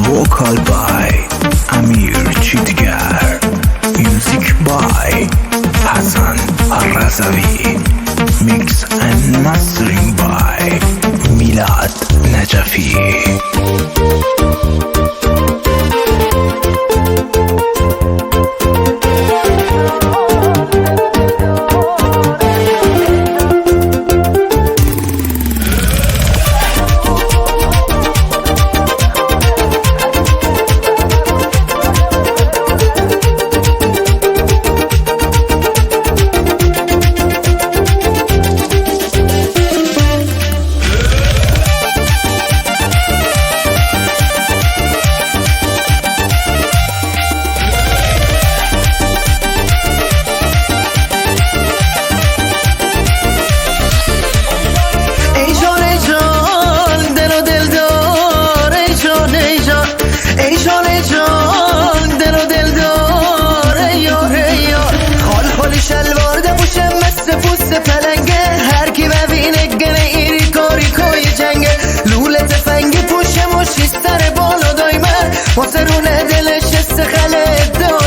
vocal by Amir Chitgar, music by Hassan Razavi, mix and mastering by Milad Najafi. پلنگه هر کی ببینه گنه ایری کاری کوی جنگه لوله تفنگی پوشه مشی سر بالا دایمه ما سرونه دلش استخله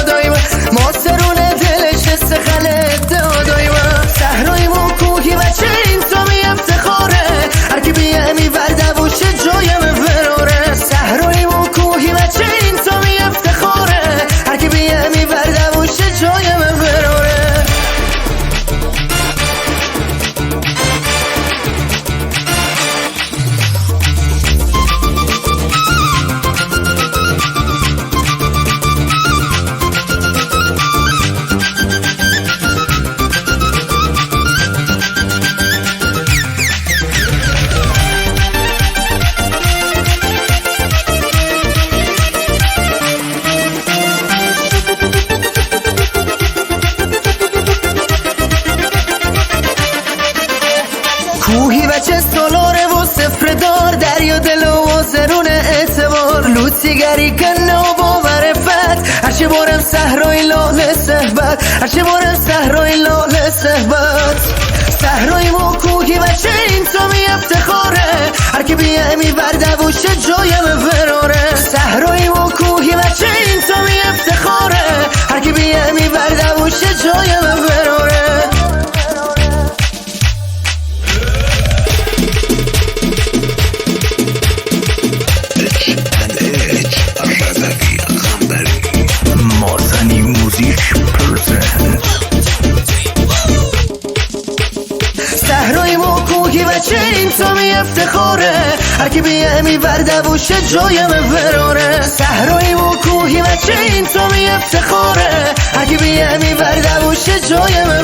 دایمه ما سرونه دلش استخله دایمه صحرای ما کوهی بچه این تو می افتخاره هر کی بیه می ورده بوشه جایم فراره صحرای ما کوهی بچه این تو می افتخاره هر کی بیه می ورده بوشه جایم فراره کوهی بچه سالاره و صفر دار دریا دل و زرون اعتبار لوتیگری کنه و با معرفت هرچه بارم صحرای لاله صحبت هرچه بارم صحرای لاله صحبت صحرای ما کوهی بچه این تو می افتخاره هر کی بیه می ورده بوشه جایم فراره صحرای ما کوهی بچه این تو می افتخاره هر کی بیه می ورده بوشه جایم فراره صحرای ما کوهی بچه این تو می افتخاره هر کی بیه می ورده بوشه جایم فراره صحرای ما کوهی بچه این تو می افتخاره هر کی بیه می ورده بوشه جایم